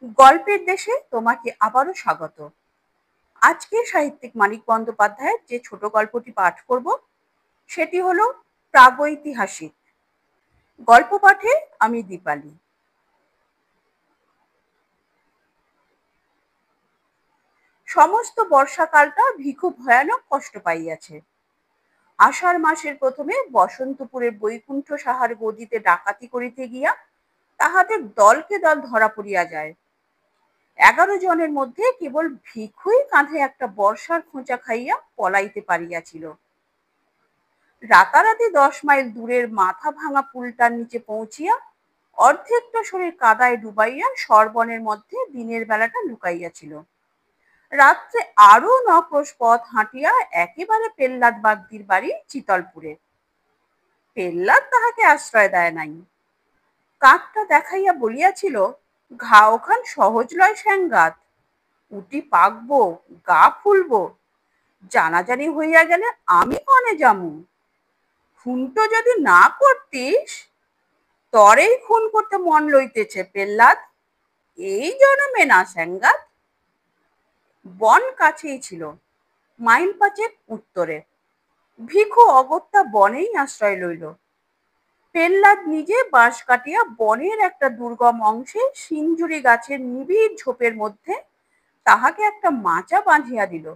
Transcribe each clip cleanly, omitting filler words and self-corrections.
গল্পের দেশে তোমাকে আবারও স্বাগত। আজকে সাহিত্যিক মানিক বন্দ্যোপাধ্যায়ের যে ছোট গল্পটি পাঠ করব সেটি হলো প্রাগৈতিহাসিক। গল্প পাঠে আমি দীপালি। সমস্ত বর্ষাকালটা ভিখু ভয়ানক কষ্ট পাইয়াছে। আষাঢ় মাসের প্রথমে বসন্তপুরের বৈকুণ্ঠ সাহার গদিতে ডাকাতি করিতে গিয়া তাহাদের দলকে দল ধরা পড়িয়া যায়। 11 জনের মধ্যে কেবল ভিখুই কাঁধে একটা বর্ষার খোঁচা খাইয়া পলাইতে পারিয়াছিল। রাতারাতি 10 মাইল দূরের মাথা ভাঙা পুলটার নিচে পৌঁছিয়া অর্ধেকটা শরীর কাদায় ডুবাইয়া সরবনের মধ্যে দিনের বেলাটা লুকাইয়াছিল। রাত্রে আরো 9 ক্রোশ পথ হাঁটিয়া একেবারে পেল্লাদ বাগদির বাড়ি চিতলপুরে। পেল্লাদ তাহাকে আশ্রয় দেয় নাই। কাকটা দেখাইয়া বলিয়াছিল, ঘাও খান সহজ লয় শ্যাঙ্গাত, উটি পাকবো, গা ফুলবো, জানাজানি হইয়া গেলে আমি কনে যামু। খুনটো যদি না করতিস, তরেই খুন করতে মন লইতেছে পেল্লাদ, এই জন্মে না শ্যাঙ্গাত। বন কাছেই ছিল, মাইল 5 উত্তরে। ভিখু অগত্যা বনেই আশ্রয় লইল। পেল্লাদ নিজে বাঁশ কাটিয়া বনের একটা দুর্গম অংশে সিঞ্জুরি গাছের নিবিড় ঝোপের মধ্যে তাহাকে একটা মাচা বাঁধিয়া দিল।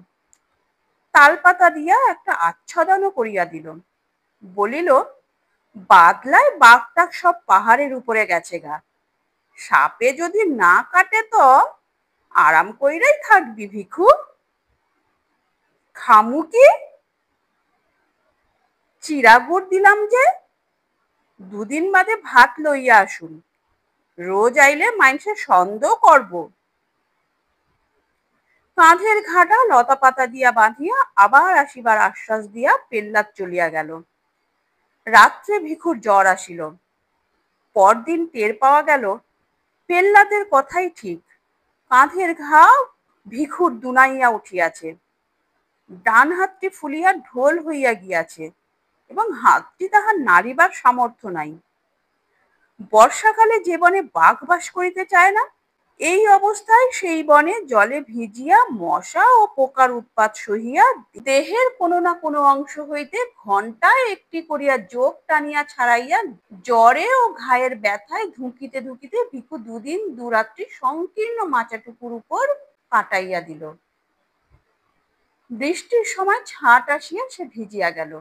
তালপাতা দিয়া একটা আচ্ছাদনও করিয়া দিল। বলিল, বাদলায় বাঘটাক সব পাহাড়ের উপরে গেছে গা, সাপে যদি না কাটে তো আরাম কইরাই থাকবি ভিখু। খামু কি? চিরা গুড় দিলাম যে, 2 দিন বাদে ভাত লইয়া আসুন, রোজ আইলে মানুষের সন্দেহ করব। কাঁধের ঘাটা লতা পাতা দিয়া বাঁধিয়া আবার আসিবার আশ্বাস দিয়া পেল্লাদ চলিয়া গেল। রাত্রে ভিখুর জ্বর আসিল। পরদিন টের পাওয়া গেল পেল্লাদের কথাই ঠিক, কাঁধের ঘা ভিখুর দুনাইয়া উঠিয়াছে। ডান হাতটি ফুলিয়া ঢোল হইয়া গিয়াছে এবং হাতটি তাহার নাড়িবার সামর্থ্য নাই। বর্ষাকালে যে বনে বাঘ বাস করিতে চায় না, এই অবস্থায় সেই বনে জলে ভিজিয়া মশা ও পোকার উৎপাত সহিয়া দেহের কোনো না কোনো অংশ হইতে ঘন্টায় একটি করিয়া যোগ টানিয়া ছাড়াইয়া জ্বরে ও ঘায়ের ব্যথায় ধুঁকিতে ধুঁকিতে ভিখু 2 দিন 2 রাত্রি সংকীর্ণ মাচাটুকুর উপর কাটাইয়া দিল। বৃষ্টির সময় ছাট আসিয়া সে ভিজিয়া গেল।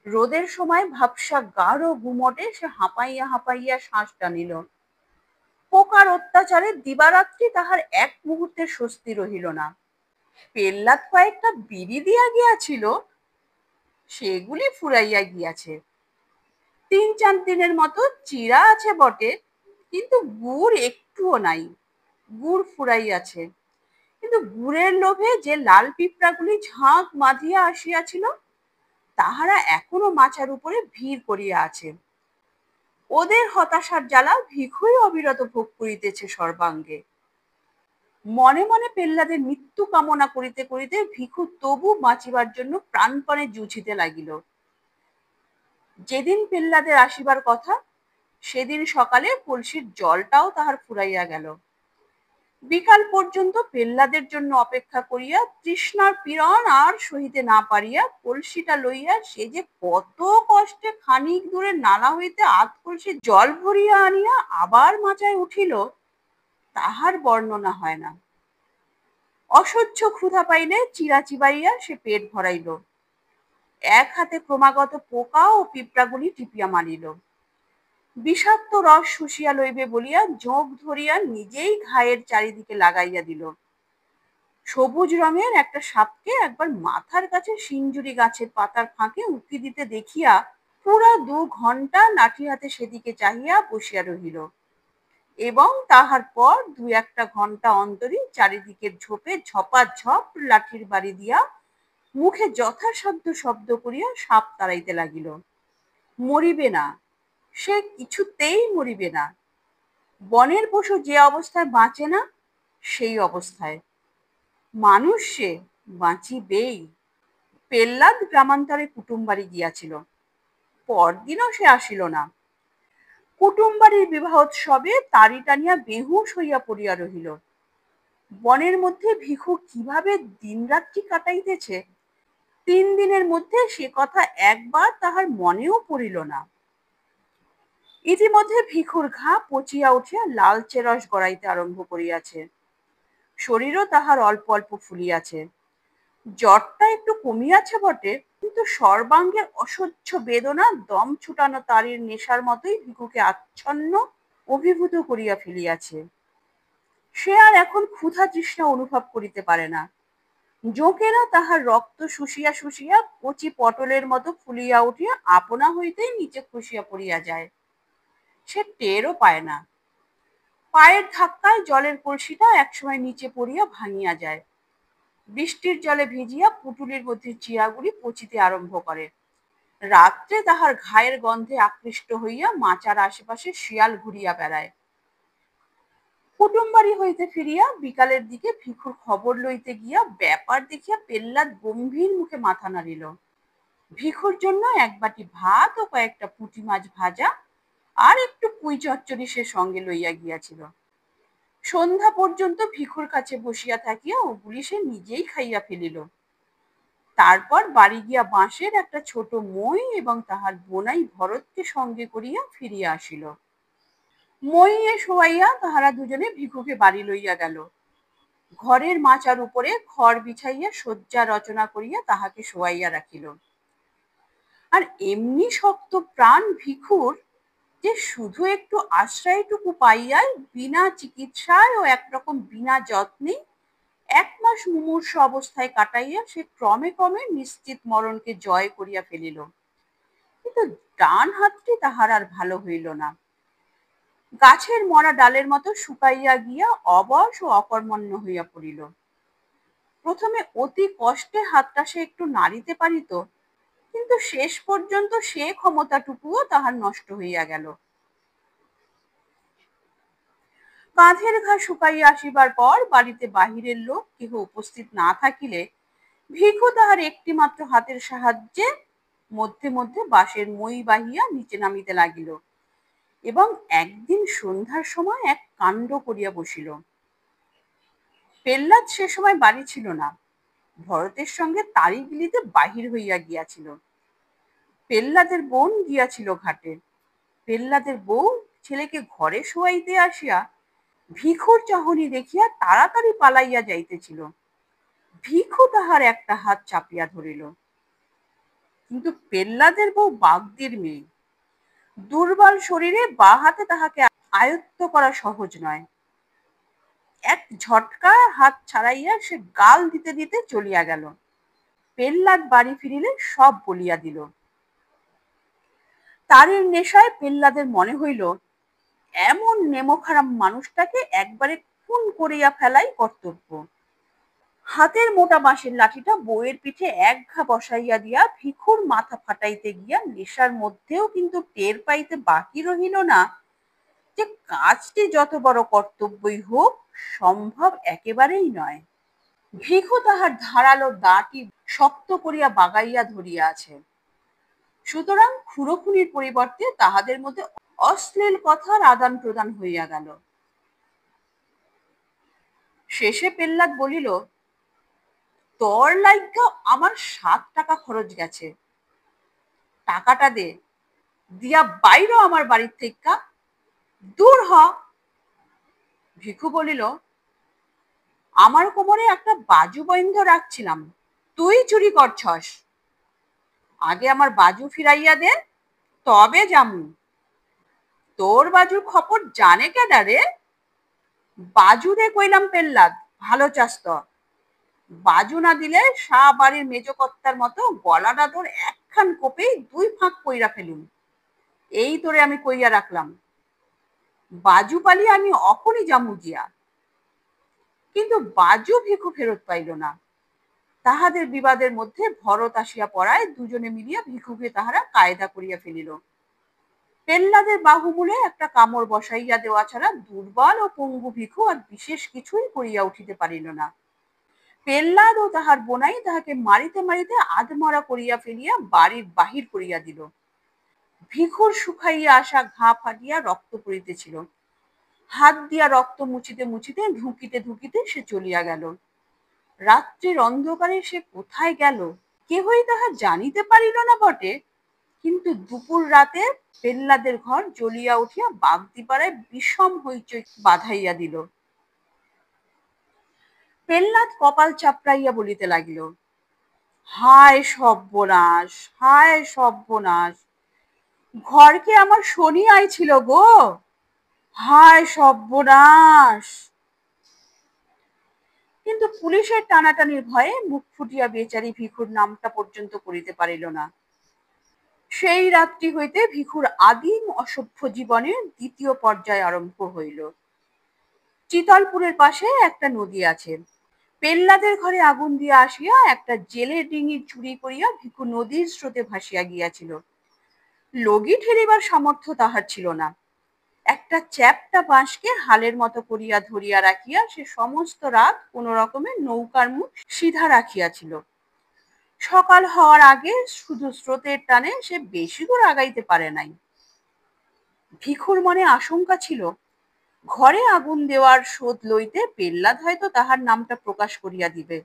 রোদের সময় ভাবসা গাঢ় গুমটে সে হাঁপাইয়া হাঁপাইয়া শ্বাস টানিল। পোকার অত্যাচারে দিবারাত্রি তাহার এক মুহূর্তের স্বস্তি রহিল না। পেল্লাদ কয়েকটা বিড়ি দিয়া গিয়াছিল, সেগুলি ফুরাইয়া গিয়াছে। 3-4 দিনের মতো চিরা আছে বটে, কিন্তু গুড় একটুও নাই। গুড় ফুরাইয়াছে, কিন্তু গুড়ের লোভে যে লাল পিঁপড়াগুলি ঝাঁক বাঁধিয়া আসিয়াছিল, তাহারা এখনো মাচার উপরে ভিড় করিয়া আছে। ওদের হতাশার জ্বালা ভিখুই অবিরত ভোগ করিতেছে সর্বাঙ্গে। মনে মনে পেল্লাদের মৃত্যু কামনা করিতে করিতে ভিখু তবু বাঁচিবার জন্য প্রাণপণে জুঝিতে লাগিল। যেদিন পেল্লাদের আসিবার কথা, সেদিন সকালে কলসির জলটাও তাহার ফুরাইয়া গেল। বিকাল পর্যন্ত পেল্লাদের জন্য অপেক্ষা করিয়া তৃষ্ণার পীড়ন আর সহিতে না পারিয়া কলসিটা লইয়া সে যে কত কষ্টে খানিক দূরে নালা হইতে আধ কলসি জল ভরিয়া আনিয়া আবার মাচায় উঠিল, তাহার বর্ণনা হয় না। অসহ্য ক্ষুধা পাইলে চিরা চিবাইয়া সে পেট ভরাইল। এক হাতে ক্রমাগত পোকা ও পিঁপড়াগুলি টিপিয়া মারিল। বিষাক্ত রস শুষিয়া লইবে বলিয়া জোঁক ধরিয়া নিজেই ঘায়ের চারিদিকে লাগাইয়া দিল। সবুজ রঙের একটা সাপকে একবার মাথার কাছে সিঞ্জুরি গাছের পাতার ফাঁকে উকি দিতে দেখিয়া পুরা 2 ঘন্টা লাঠি হাতে সেদিকে চাহিয়া বসিয়া রহিল এবং তাহার পর 2-1 ঘন্টা অন্তরই চারিদিকের ঝোপে ঝপাঝপ লাঠির বাড়ি দিয়া মুখে যথাসাধ্য শব্দ করিয়া সাপ তাড়াইতে লাগিল। মরিবে না, সে কিছুতেই মরিবে না। বনের পশু যে অবস্থায় বাঁচে না, সেই অবস্থায় মানুষ সে বাঁচিবেই। পেল্লাদ গ্রামান্তরে কুটুম বাড়ি গিয়াছিল। পরদিনও সে আসিল না। কুটুমবাড়ির বিবাহোৎসবে তাড়ি টানিয়া বেহুশ হইয়া পড়িয়া রহিল। বনের মধ্যে ভিখু কিভাবে দিনরাত্রি কাটাইতেছে 3 দিনের মধ্যে সে কথা একবার তাহার মনেও পড়িল না। ইতিমধ্যে ভিখুর ঘা পচিয়া উঠিয়া লালচে রস গড়াইতে আরম্ভ করিয়াছে। শরীরও তাহার অল্প অল্প ফুলিয়াছে। জ্বরটা একটু কমিয়াছে বটে, কিন্তু সর্বাঙ্গের অসহ্য বেদনা দম ছুটানো তারির নেশার মতোই ভিখুকে আচ্ছন্ন অভিভূত করিয়া ফেলিয়াছে। সে আর এখন ক্ষুধা তৃষ্ণা অনুভব করিতে পারে না। জোঁকেরা তাহার রক্ত শুষিয়া শুষিয়া কচি পটলের মতো ফুলিয়া উঠিয়া আপনা হইতেই নিচে খসিয়া পড়িয়া যায়। সে টেরও পায় না। পায়ের ধাক্কায় জলের কলসিটা একসময় নিচে পড়িয়া ভাঙিয়া যায়। বৃষ্টির জলে ভিজিয়া পুটুলির মধ্যে চিরাগুড়ি পচিতে আরম্ভ করে। রাত্রে তাহার ঘায়ের গন্ধে আকৃষ্ট হইয়া মাচার আশেপাশে শিয়াল ঘুরিয়া বেড়ায়। কুটুমবাড়ি হইতে ফিরিয়া বিকালের দিকে ভিখুর খবর লইতে গিয়া ব্যাপার দেখিয়া পেল্লাদ গম্ভীর মুখে মাথা নাড়িল। ভিখুর জন্য এক বাটি ভাত ও কয়েকটা পুঁটি মাছ ভাজা আর একটু পুঁই চচ্চড়ি সে সঙ্গে লইয়া গিয়াছিল। সন্ধ্যা পর্যন্ত ভিখুর কাছে বসিয়া থাকিয়া ওগুলি সে নিজেই খাইয়া ফেলিল। তারপর বাড়ি গিয়া বাঁশের একটা ছোট মই এবং তাহার বোনাই ভরতকে সঙ্গে করিয়া ফিরিয়া আসিল। মইয়ে শোয়াইয়া তাহারা দুজনে ভিখুকে বাড়ি লইয়া গেল। ঘরের মাচার উপরে খড় বিছাইয়া শয্যা রচনা করিয়া তাহাকে শোয়াইয়া রাখিল। আর এমনি শক্ত প্রাণ ভিখুর যে শুধু একটু আশ্রয়টুকু পাইয়াই বিনা চিকিৎসায় ও একরকম বিনা যত্নে 1 মাস মুমূর্ষ অবস্থায় কাটাইয়া সে ক্রমে ক্রমে নিশ্চিত মরণকে জয় করিয়া ফেলিল। কিন্তু ডান হাতটি তাহার আর ভালো হইল না। গাছের মরা ডালের মতো শুকাইয়া গিয়া অবশ ও অকর্মণ্য হইয়া পড়িল। প্রথমে অতি কষ্টে হাতটা সে একটু নাড়িতে পারিত, কিন্তু শেষ পর্যন্ত সে ক্ষমতাটুকুও তাহার নষ্ট হইয়া গেল। কাঁধের ঘা শুকাইয়া আসিবার পর বাড়িতে বাহিরের লোক কেহ উপস্থিত না থাকিলে ভিখু তাহার একটি মাত্র হাতের সাহায্যে মধ্যে মধ্যে বাঁশের মই বাহিয়া নিচে নামিতে লাগিল এবং একদিন সন্ধ্যার সময় এক কাণ্ড করিয়া বসিল। পেল্লাদ সে সময় বাড়ি ছিল না, ভরতের সঙ্গে তারি গিলিতে বাহির হইয়া গিয়াছিল। পেল্লাদের বোন গিয়াছিল ঘাটে। পেল্লাদের বউ ছেলেকে ঘরে শোয়াইতে আসিয়া ভিখুর চাহনি দেখিয়া তাড়াতাড়ি পালাইয়া যাইতেছিল। ভিখু তাহার একটা হাত চাপিয়া ধরিল। কিন্তু পেল্লাদের বউ বাগদির মেয়ে, দুর্বল শরীরে বা হাতে তাহাকে আয়ত্ত করা সহজ নয়। এক ঝটকা হাত ছাড়াইয়া সে গাল দিতে দিতে চলিয়া গেল। পেল্লাদ বাড়ি ফিরিলে সব বলিয়া দিল। তারির নেশায় পেল্লাদের মনে হইল এমন নেমখারাম মানুষটাকে একবারে খুন করিয়া ফেলাই কর্তব্য। হাতের মোটা বাঁশের লাঠিটা বউয়ের পিঠে এক ঘা বসাইয়া দিয়া ভিখুর মাথা ফাটাইতে গিয়া নেশার মধ্যেও কিন্তু টের পাইতে বাকি রহিল না যে কাজটি যত বড় কর্তব্যই হোক সম্ভব একেবারেই নয়। ভিখু তাহার ধারালো দাঁটি শক্ত করিয়া বাগাইয়া ধরিয়া আছে। সুতরাং খুনোখুনির পরিবর্তে তাহাদের মধ্যে অশ্লীল কথার আদান প্রদান হইয়া গেল। শেষে পেল্লাদ বলিল, তোর লাইগা আমার 7 টাকা খরচ গেছে, টাকাটা দে, দিয়া বাইরো আমার বাড়ির থেকে, দূর হ। ভিখু বলিল, আমার কোমরে একটা বাজু বন্ধ রাখছিলাম, তুই চুরি করছস। আগে আমার বাজু ফিরাইয়া দে, তবে যামু। তোর বাজুর খবর জানে কেডা রে? বাজু দে কইলাম পেল্লাদ, ভালো চাস তো। বাজু না দিলে শাহ বাড়ির মেজকর্তার মতো গলাটা তোর একখান কোপেই 2 ফাঁক কইরা ফেলুম। এই তোরে আমি কইয়া রাখলাম। বাজু পালি আমি অখনই যামু গিয়া। কিন্তু বাজু ভিখু ফেরত পাইল না। তাহাদের বিবাদের মধ্যে ভরত আসিয়া পড়ায় দুজনে মিলিয়া ভিখুকে তাহারা কায়দা করিয়া ফেলিল। পেল্লাদের বাহুমূলে একটা কামড় বসাইয়া দেওয়া ছাড়া দুর্বল ও পঙ্গু ভিখু আর বিশেষ কিছুই করিয়া উঠিতে পারিল না। পেল্লাদ ও তাহার বোনাই তাহাকে মারিতে মারিতে আধমরা করিয়া ফেলিয়া বাড়ির বাহির করিয়া দিল। ভিখুর শুকাইয়া আসা ঘা ফাটিয়া রক্ত পড়িতেছিল। হাত দিয়া রক্ত মুছিতে মুছিতে ঢুকিতে ঢুকিতে সে চলিয়া গেল। রাত্রির অন্ধকারে সে কোথায় গেল কেহই তাহা জানিতে পারিল না বটে, কিন্তু দুপুর রাতে পেল্লাদের ঘর জ্বলিয়া উঠিয়া বাগদিপাড়ায় বিষম হইচই বাঁধাইয়া দিল। পেল্লাদ কপাল চাপড়াইয়া বলিতে লাগিল, হায় সর্বনাশ, হায় সর্বনাশ, ঘরকে আমার শনি আইছিল গো, হায় সর্বনাশ। কিন্তু পুলিশের টানাটানির ভয়ে মুখ ফুটিয়া বেচারি ভিখুর নামটা পর্যন্ত করিতে পারিল না। সেই রাত্রি হইতে ভিখুর আদিম অসভ্য জীবনের দ্বিতীয় পর্যায় আরম্ভ হইল। চিতলপুরের পাশে একটা নদী আছে। পেল্লাদের ঘরে আগুন দিয়া আসিয়া একটা জেলের ডিঙি চুরি করিয়া ভিখু নদীর স্রোতে ভাসিয়া গিয়াছিল। লগি ঠেলিবার সামর্থ্য তাহার ছিল না। একটা চ্যাপ্টা বাঁশকে হালের মতো করিয়া ধরিয়া রাখিয়া সে সমস্ত রাত কোন রকমে নৌকার মুখ সিধা রাখিয়াছিল। সকাল হওয়ার আগে শুধু স্রোতের টানে সে বেশি দূর আগাইতে পারে নাই। ভিখুর মনে আশঙ্কা ছিল, ঘরে আগুন দেওয়ার শোধ লইতে পেল্লাদ হয়তো তাহার নামটা প্রকাশ করিয়া দিবে।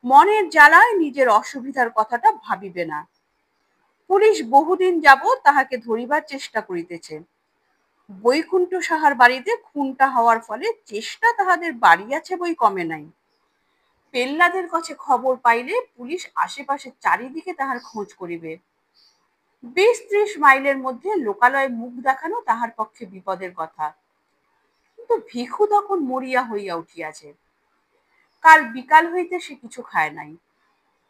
মনের জ্বালায় নিজের অসুবিধার কথাটা ভাবিবে না। পুলিশ বহুদিন যাবৎ তাহাকে ধরিবার চেষ্টা করিতেছে। বৈকুণ্ঠ সাহার বাড়িতে খুনটা হওয়ার ফলে চেষ্টা তাহাদের বাড়িয়াছে বই কমে নাই। পেল্লাদের কাছে খবর পাইলে পুলিশ আশেপাশে চারিদিকে তাহার খোঁজ করিবে। ২০-৩০ মাইলের মধ্যে লোকালয়ে মুখ দেখানো তাহার পক্ষে বিপদের কথা। কিন্তু ভিখু তখন মরিয়া হইয়া উঠিয়াছে। কাল বিকাল হইতে সে কিছু খায় নাই।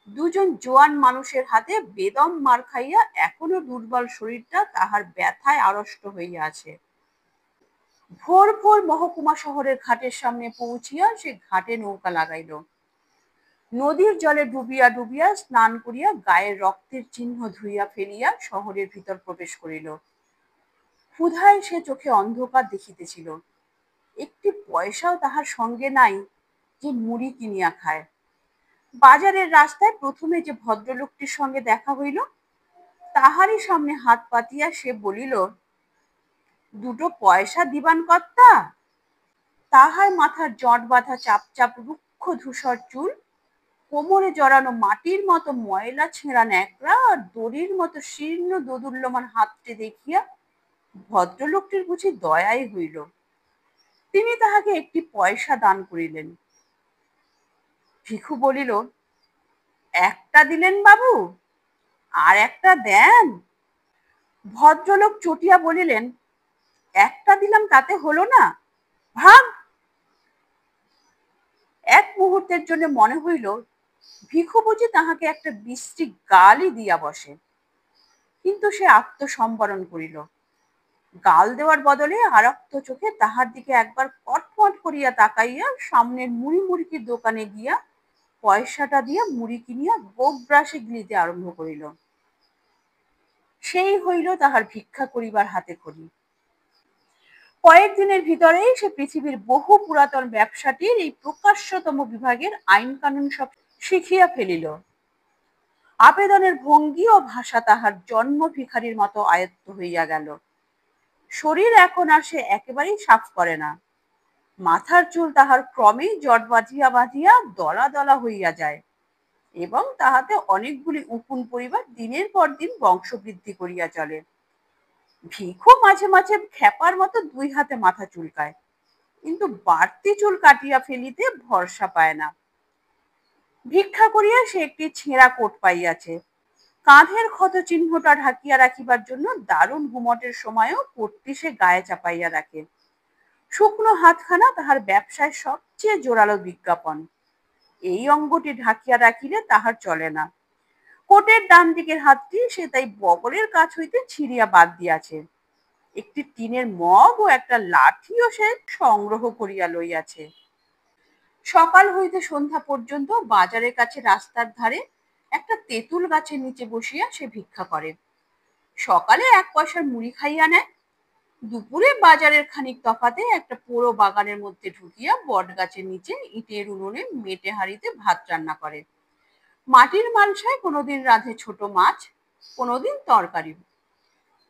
দুজন জোয়ান মানুষের হাতে বেদম মার খাইয়া এখনো দুর্বল শরীরটা তাহার ব্যথায় আড়ষ্ট হইয়া আছে। ভোর ভোর মহকুমা শহরের ঘাটের সামনে পৌঁছিয়া সে ঘাটে নৌকা লাগাইল। নদীর জলে ডুবিয়া ডুবিয়া স্নান করিয়া গায়ের রক্তের চিহ্ন ধুইয়া ফেলিয়া শহরের ভিতর প্রবেশ করিল। ক্ষুধায় সে চোখে অন্ধকার দেখিতেছিল। একটি পয়সাও তাহার সঙ্গে নাই যে মুড়ি কিনিয়া খায়। বাজারের রাস্তায় প্রথমে যে ভদ্রলোকটির সঙ্গে দেখা হইল, তাহারই সামনে হাত পাতিয়া সে বলিল, দুটো পয়সা দিবান কর্তা। তাহার মাথার জট বাঁধা চাপ চাপ রুক্ষ ধূসর চুল, কোমরে জড়ানো মাটির মতো ময়লা ছেঁড়া ন্যাকড়া আর দড়ির মতো শীর্ণ দোদুল্যমান হাতটি দেখিয়া ভদ্রলোকটির বুঝি দয়াই হইল। তিনি তাহাকে একটি পয়সা দান করিলেন। ভিখু বলিল, একটা দিলেন বাবু, আর একটা দেন। ভদ্রলোক চটিয়া বলিলেন, একটা দিলাম তাতে হলো না, ভাগ। এক মুহূর্তের জন্য মনে হইল ভিখু বুঝি তাহাকে একটা বিশ্রী গালই দিয়া বসে। কিন্তু সে আত্মসম্বরণ করিল। গাল দেওয়ার বদলে আরক্ত চোখে তাহার দিকে একবার কটমট করিয়া তাকাইয়া সামনের মুড়ি মুড়কির দোকানে গিয়া পয়সাটা দিয়া মুড়ি কিনিয়া গোগ্রাসে গিলিতে আরম্ভ করিল। সেই হইল তাহার ভিক্ষা করিবার হাতে খড়ি। কয়েকদিনের ভিতরেই সে পৃথিবীর বহু পুরাতন ব্যবসাটির এই প্রকাশ্যতম বিভাগের আইন কানুন সব শিখিয়া ফেলিল। আবেদনের ভঙ্গি ও ভাষা তাহার জন্ম ভিখারির মতো আয়ত্ত হইয়া গেল। শরীর এখন আর সে একেবারেই সাফ করে না। মাথার চুল তাহার ক্রমেই জট বাঁধিয়া বাঁধিয়া দলা দলা হইয়া যায় এবং তাহাতে অনেকগুলি উকুন পরিবার দিনের পর দিন বংশবৃদ্ধি করিয়া চলে। ভিখু মাঝে মাঝে খেপার মতো দুই হাতে মাথা চুলকায়, কিন্তু বাড়তি চুল কাটিয়া ফেলিতে ভরসা পায় না। ভিক্ষা করিয়া সে একটি ছেঁড়া কোট পাইয়াছে। কাঁধের ক্ষত চিহ্নটা ঢাকিয়া রাখিবার জন্য দারুণ গুমটের সময়ও কোটটি সে গায়ে চাপাইয়া রাখে। শুকনো হাতখানা তাহার ব্যবসায় সবচেয়ে জোরালো বিজ্ঞাপন। এই অঙ্গটি ঢাকিয়া রাখিলে তাহার চলে না। কোটের ডান দিকের হাতটি সে তাই বগলের কাছ হইতে ছিঁড়িয়া বাদ দিয়াছে। একটি টিনের মগ ও একটা লাঠিও সে সংগ্রহ করিয়া লইয়াছে। সকাল হইতে সন্ধ্যা পর্যন্ত বাজারের কাছে রাস্তার ধারে একটা তেঁতুল গাছের নিচে বসিয়া সে ভিক্ষা করে। সকালে 1 পয়সার মুড়ি খাইয়া নেয়। দুপুরে বাজারের খানিক তফাতে একটা পোড়ো বাগানের মধ্যে ঢুকিয়া বট গাছের নিচে ইটের উনুনে মেটে হাঁড়িতে ভাত রান্না করে। মাটির মালসায় কোনোদিন রাঁধে ছোট মাছ, কোনোদিন তরকারি।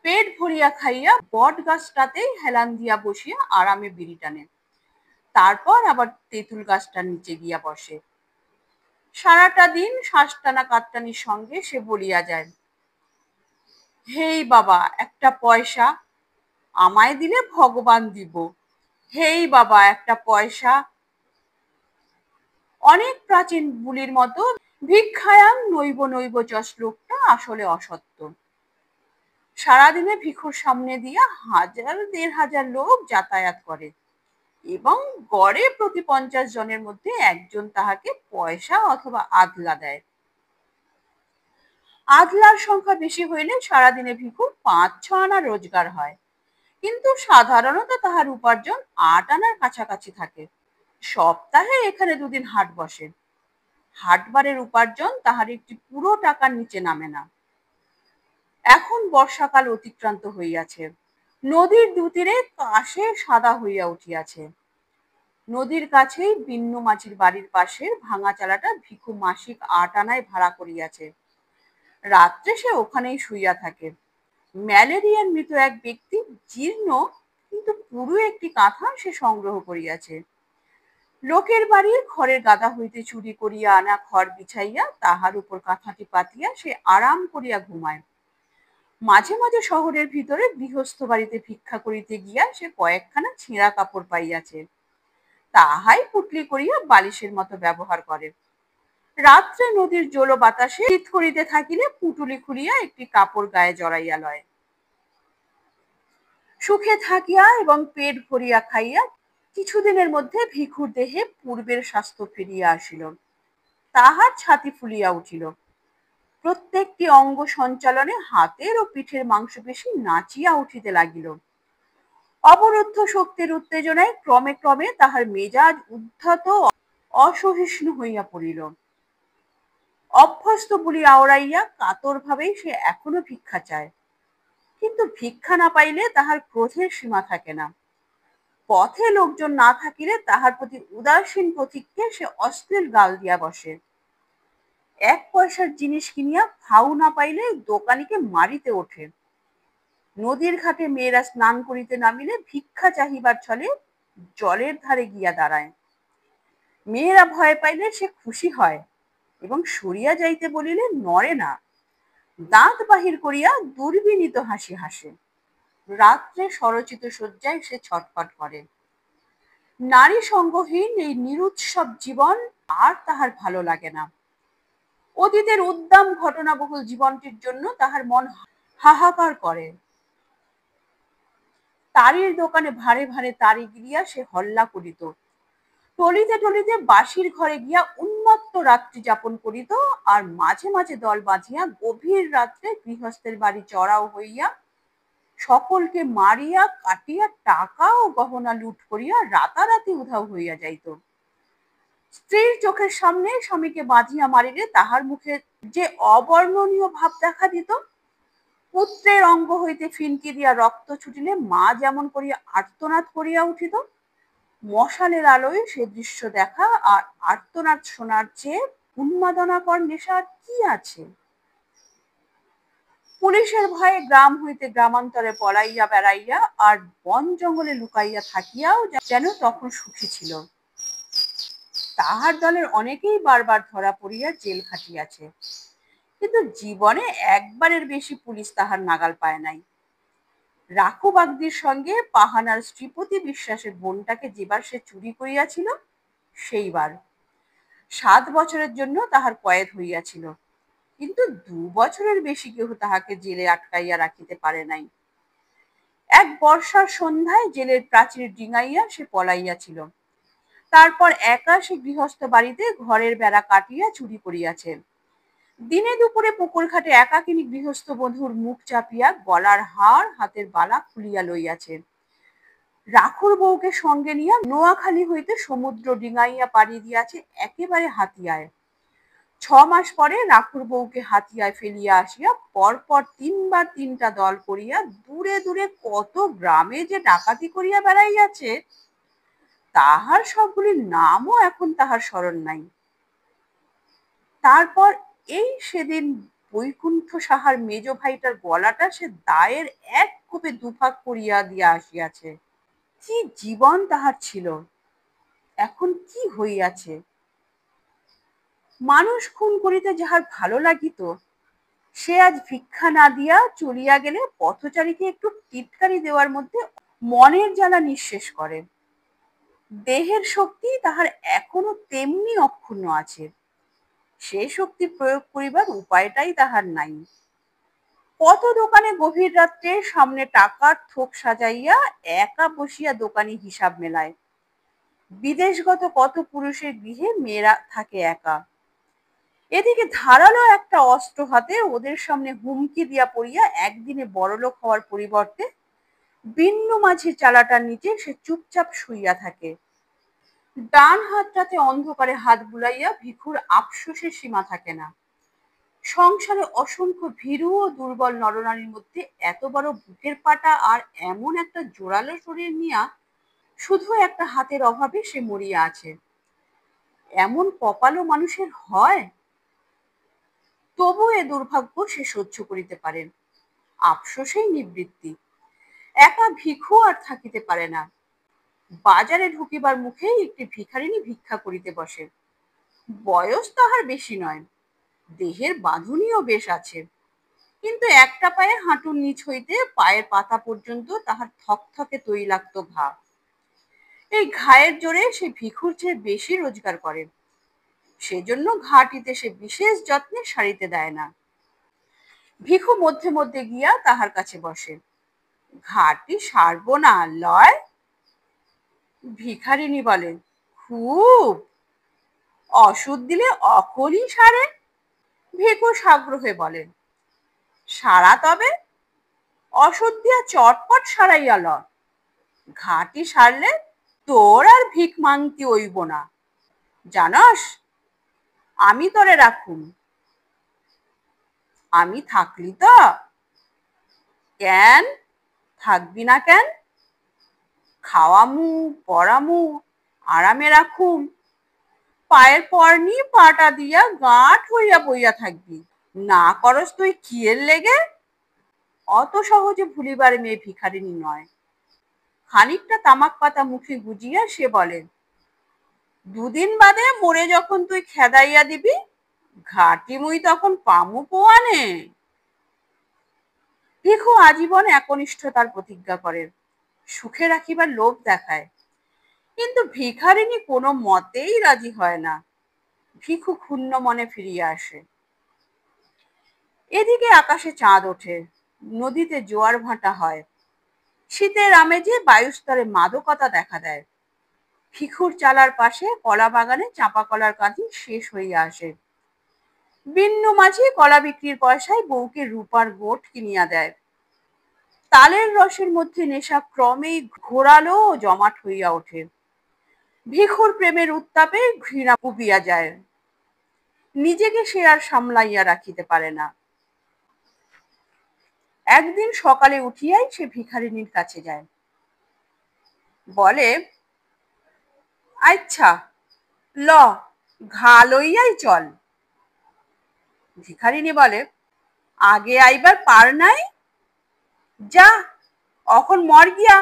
পেট ভরিয়া খাইয়া বট গাছটাতেই হেলান দিয়া বসিয়া আরামে বিড়ি টানে। তারপর আবার তেঁতুল গাছটার নিচে গিয়া বসে। সারাটা দিন শ্বাস টানা কাটটানির সঙ্গে সে বলিয়া যায়, হেই বাবা একটা পয়সা, আমায় দিলে ভগবান দিব, হেই বাবা একটা পয়সা। অনেক প্রাচীন বুলির মতো ভিক্ষায়াং নৈব নৈব যশ লোকটা আসলে অসত্য। সারাদিনে ভিখুর সামনে দিয়া 1000-1500 লোক যাতায়াত করে এবং গড়ে প্রতি 50 জনের মধ্যে একজন তাহাকে পয়সা অথবা আধলা দেয়। আধলার সংখ্যা বেশি হইলে সারাদিনে ভিখুর 5-6 আনা রোজগার হয়, কিন্তু সাধারণত তাহার উপার্জন 8 আনার কাছাকাছি থাকে। সপ্তাহে এখানে 2 দিন হাট বসে। হাটবারের উপার্জন তাহার একটি পুরো টাকার নিচে নামে না। এখন বর্ষাকাল অতিক্রান্ত হইয়াছে। নদীর দুতীরে কাশে সাদা হইয়া উঠিয়াছে। নদীর কাছেই বিন্নু মাঝির বাড়ির পাশের ভাঙা চালাটা ভিখু মাসিক 8 আনায় ভাড়া করিয়াছে। রাত্রে সে ওখানেই শুইয়া থাকে। ম্যালেরিয়ার মৃত এক ব্যক্তি জীর্ণ কিন্তু পুরো একটি কাঁথা সে সংগ্রহ করিয়াছে। লোকের বাড়ির খড়ের গাদা হইতে চুরি করিয়া আনা খড় বিছাইয়া তাহার উপর কাঁথাটি পাতিয়া সে আরাম করিয়া ঘুমায়। মাঝে মাঝে শহরের ভিতরে গৃহস্থ বাড়িতে ভিক্ষা করিতে গিয়া সে কয়েকখানা ছেঁড়া কাপড় পাইয়াছে, তাহাই পুটলি করিয়া বালিশের মতো ব্যবহার করে। রাত্রে নদীর জল বাতাসে শীত করিতে থাকিলে পুটুলি খুলিয়া একটি কাপড় গায়ে জড়াইয়া লয়। সুখে থাকিয়া এবং পেট ভরিয়া খাইয়া কিছুদিনের মধ্যে ভিখুর দেহে পূর্বের স্বাস্থ্য ফিরিয়া আসিল। তাহার ছাতি ফুলিয়া উঠিল। প্রত্যেকটি অঙ্গ সঞ্চালনে হাতের ও পিঠের মাংসপেশি নাচিয়া উঠিতে লাগিল। অবরুদ্ধ শক্তির উত্তেজনায় ক্রমে ক্রমে তাহার মেজাজ উদ্ধত অসহিষ্ণু হইয়া পড়িল। অভ্যস্ত বুলি আওড়াইয়া কাতর ভাবেই সে এখনো ভিক্ষা চায়, কিন্তু ভিক্ষা না পাইলে তাহার ক্রোধের সীমা থাকে না। পথে লোকজন না থাকিলে তাহার প্রতি উদাসীন পথিককে সে অশ্লীল গাল দিয়া বসে। 1 পয়সার জিনিস কিনিয়া ফাউ না পাইলে দোকানিকে মারিতে ওঠে। নদীর ঘাটে মেয়েরা স্নান করিতে নামিলে ভিক্ষা চাহিবার ছলে জলের ধারে গিয়া দাঁড়ায়। মেয়েরা ভয় পাইলে সে খুশি হয় এবং সরিয়া যাইতে বলিলে নড়ে না, দাঁত বাহির করিয়া দুর্বিনীত হাসি হাসে। রাত্রে স্বরচিত শয্যায় সে ছটফট করে। নারী সঙ্গহীন এই নিরুৎসব জীবন আর তাহার ভালো লাগে না। অতীতের উদ্দাম ঘটনাবহুল জীবনটির জন্য তাহার মন হাহাকার করে। তারির দোকানে ভারে ভারে তারি গিলিয়া সে হল্লা করিত। টলিতে টলিতে বাসির ঘরে গিয়া উন্মত্ত রাত্রি যাপন করিত আর মাঝে মাঝে দল বাঁধিয়া গভীর রাত্রে গৃহস্থের বাড়ি চড়াও হইয়া সকলকে মারিয়া কাটিয়া টাকা ও গহনা লুট করিয়া রাতারাতি উধাও হইয়া যাইত। স্ত্রীর চোখের সামনে স্বামীকে বাঁধিয়া মারিলে তাহার মুখে যে অবর্ণনীয় ভাব দেখা দিত। পুত্রের অঙ্গ হইতে ফিনকি দিয়া রক্ত ছুটিলে মা যেমন করিয়া আর্তনাদ করিয়া উঠিত, মশালের আলোয় সে দৃশ্য দেখা আর আর্তনাদ শোনার চেয়ে উন্মাদনাকর নেশা কি আছে। পুলিশের ভয়ে গ্রাম হইতে গ্রামান্তরে পলাইয়া বেড়াইয়া আর বন জঙ্গলে লুকাইয়া থাকিয়াও যেন তখন সুখী ছিল। তাহার দলের অনেকেই বারবার ধরা পড়িয়া জেল খাটিয়াছে, কিন্তু জীবনে একবারের বেশি পুলিশ তাহার নাগাল পায় নাই। রাখু বাগদির সঙ্গে পাহানার শ্রীপতি বিশ্বাসের বোনটাকে যেবার সে চুরি করিয়াছিল সেইবার 7 বছরের জন্য তাহার কয়েদ হইয়াছিল, কিন্তু 2 বছরের বেশি কেহ তাহাকে জেলে আটকাইয়া রাখিতে পারে নাই। এক বর্ষার সন্ধ্যায় জেলের প্রাচীর ডিঙাইয়া সে পলাইয়াছিল। তারপর একা সে গৃহস্থ বাড়িতে ঘরের বেড়া কাটিয়া চুরি করিয়াছে। দিনে দুপুরে পুকুর ঘাটে একাকিনী গৃহস্থ বধূর মুখ চাপিয়া গলার হার হাতের বালা খুলিয়া লইয়াছে। রাখুর বউকে সঙ্গে নিয়া নোয়াখালী হইতে সমুদ্র ডিঙাইয়া পাড়ি দিয়াছে একেবারে হাতিয়ায়। 6 মাস পরে রাখুর বউকে হাতিয়ায় ফেলিয়া আসিয়া পরপর 3 বার 3টা দল করিয়া দূরে দূরে কত গ্রামে যে ডাকাতি করিয়া বেড়াইয়াছে, তাহার সবগুলির নামও এখন তাহার স্মরণ নাই। তারপর এই সেদিন বৈকুণ্ঠ সাহার মেজ ভাইটার গলাটা সে দায়ের এক কোপে দুভাগ করিয়া দিয়া আসিয়াছে। কি জীবন তাহার ছিল, এখন কি হইয়াছে! মানুষ খুন করিতে যাহার ভালো লাগিত, সে আজ ভিক্ষা না দিয়া চলিয়া গেলে পথচারীকে একটু টিটকারি দেওয়ার মধ্যে মনের জ্বালা নিঃশেষ করে। দেহের শক্তি তাহার এখনো তেমনি অক্ষুণ্ণ আছে, সে শক্তি প্রয়োগ করিবার উপায়টাই তাহার নাই। কত দোকানে গভীর রাত্রে সামনে টাকার থোক সাজাইয়া একা বসিয়া দোকানি হিসাব মেলায়। বিদেশগত কত পুরুষের গৃহে মেয়েরা থাকে একা। এদিকে ধারালো একটা অস্ত্র হাতে ওদের সামনে হুমকি দিয়া পড়িয়া একদিনে বড়লোক হওয়ার পরিবর্তে বিন্নু মাঝির চালাটার নিচে সে চুপচাপ শুইয়া থাকে। ডান হাতটাতে অন্ধকারে হাত বুলাইয়া ভিখুর আফসোসের সীমা থাকে না। সংসারে অসংখ্য ভীরু ও দুর্বল নরনারীর মধ্যে এত বড় বুকের পাটা আর এমন একটা জোরালো শরীর নিয়া শুধু একটা হাতের অভাবে সে মরিয়া আছে। এমন কপালও মানুষের হয়? তবু এ দুর্ভাগ্য সে সহ্য করিতে পারেন, আফসোসেই নিবৃত্তি। একা ভিখু আর থাকিতে পারে না। বাজারে ঢুকিবার মুখেই একটি ভিখারিনী ভিক্ষা করিতে বসে। বয়স তাহার বেশি নয়, দেহের বাঁধুনিও বেশ আছে, কিন্তু একটা পায়ে হাঁটুর নিচ হইতে পায়ের পাতা পর্যন্ত তাহার থকথকে তৈলাক্ত ঘা। এই ঘায়ের জোরে সে ভিখুর চেয়ে বেশি রোজগার করে, সেজন্য ঘাটিতে সে বিশেষ যত্নে সারিতে দেয় না। ভিখু মধ্যে মধ্যে গিয়া তাহার কাছে বসে। ঘাটি সারবো না লয়? ভিখারিনী বলে, খুব। ওষুধ দিলে অখনই সারে? ভিখু সাগ্রহে বলেন, সারা তবে? ওষুধ দিয়া চটপট সারাইয়া ল, ঘাটি সারলে তোর আর ভিক মাংতি হইব না। জানস, আমি তোরে রাখুম। আমি থাকলি তো? কেন থাকবি না কেন? খাওয়ামু, পরামু, আরামে রাখুম। পায়ের পরনি পাটা দিয়া গাঁট হইয়া বইয়া থাকবি। না করস তুই কিয়ের লেগে? অত সহজে ভুলিবার মেয়ে ভিখারিনী নয়। খানিকটা তামাক পাতা মুখে গুজিয়া সে বলে, দুদিন বাদে মরে যখন তুই খেদাইয়া দিবি, ঘাটি মুই তখন পামু পোয়ানে। ভিখু আজীবন একনিষ্ঠতার প্রতিজ্ঞা করেন, সুখে রাখিবার লোভ দেখায়, কিন্তু ভিখারিনী কোনো মতেই রাজি হয় না। ভিখু ক্ষুণ্ণ মনে ফিরিয়া আসে। এদিকে আকাশে চাঁদ ওঠে, নদীতে জোয়ার ভাটা হয়, শীতের আমেজে বায়ুস্তরে মাদকতা দেখা দেয়। ভিখুর চালার পাশে কলা বাগানে চাঁপা কলার কাঁদি শেষ হইয়া আসে। বিন্নু মাঝি কলা বিক্রির পয়সায় বউকে রূপার গোট কিনিয়া দেয়। তালের রসের মধ্যে নেশা ক্রমেই ঘোরালো ও জমাট হইয়া ওঠে। ভিখুর প্রেমের উত্তাপে ঘৃণা উবিয়া যায়, নিজেকে সে আর সামলাইয়া রাখিতে পারে না। একদিন সকালে উঠিয়াই সে ভিখারিনীর কাছে যায়, বলে, আচ্ছা ল, ঘা লইয়াই চল। ভিখারিনী বলে, আগে আইবার পার নাই? যা, অখন মর গিয়া,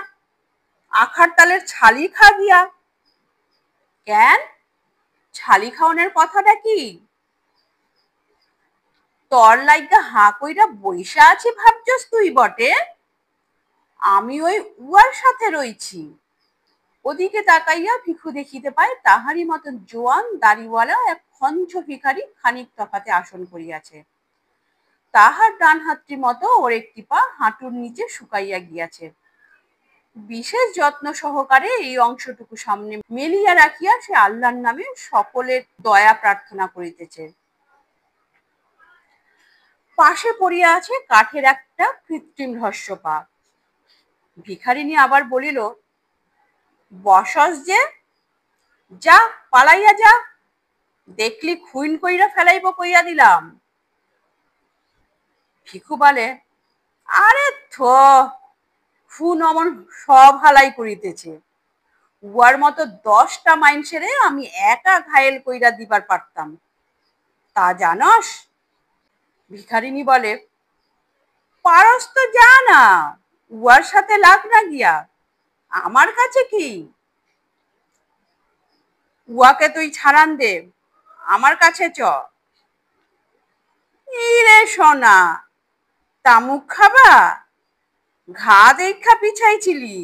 আখার তালের ছালি খা গিয়া। কেন, ছালি খাওয়ানোর কথাটা কি? তর লাইগা হাঁ কইরা বইসা আছি ভাবছস তুই বটে? আমি ওই উয়ার সাথে রইছি। ওদিকে তাকাইয়া ভিখু দেখিতে পায় তাহারই মতন জোয়ান দাড়িওয়ালা এক খঞ্চ ভিখারি খানিক তফাতে আসন করিয়াছে। তাহার ডান হাতটি মতো ওর একটি পা হাঁটুর নিচে শুকাইয়া গিয়াছে। বিশেষ যত্ন সহকারে এই অংশটুকু সামনে মেলিয়া রাখিয়া সে আল্লাহর নামে সকলের দয়া প্রার্থনা করিতেছে। পাশে পড়িয়া আছে কাঠের একটা কৃত্রিম হস্য পা। ভিখারিনী আবার বলিল, বসস যে, যা পালাইয়া যা, দেখলি খুইন কইরা ফেলাইব কইয়া দিলাম। ভিখু বলে, আরে থো, খুন অমন সব হালাই করিতেছে, উয়ার মতো 10টা মাইনষেরে আমি একা ঘায়েল কইরা দিবার পারতাম, তা জানস? ভিখারিনী বলে, পারস তো যা না, উয়ার সাথে লাগ না গিয়া, আমার কাছে কি? উয়াকে তুই ছাড়ান দে, আমার কাছে চ। ইরে সোনা, তামুক খাবা? ঘা দেখা পিছাইছিলি,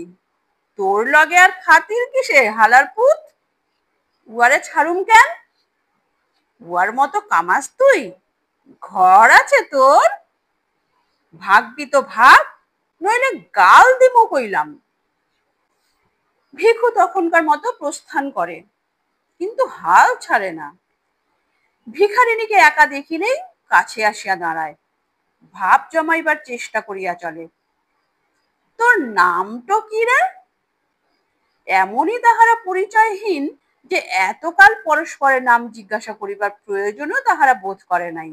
তোর লগে আর খাতির কিসে হালার পুত? উয়ারে ছাড়ুম কেন? উয়ার মতো কামাস তুই? ঘর আছে তোর? ভাগবি তো ভাগ, নইলে গাল দিমু কইলাম। ভিখু তখনকার মতো প্রস্থান করে, কিন্তু হাল ছাড়ে না। ভিখারিণীকে একা দেখিলেই কাছে আসিয়া দাঁড়ায়, ভাব জমাইবার চেষ্টা করিয়া চলে। তোর নামটো কি রে? এমনই তাহারা পরিচয়হীন যে এতকাল পরস্পরের নাম জিজ্ঞাসা করিবার প্রয়োজনও তাহারা বোধ করে নাই।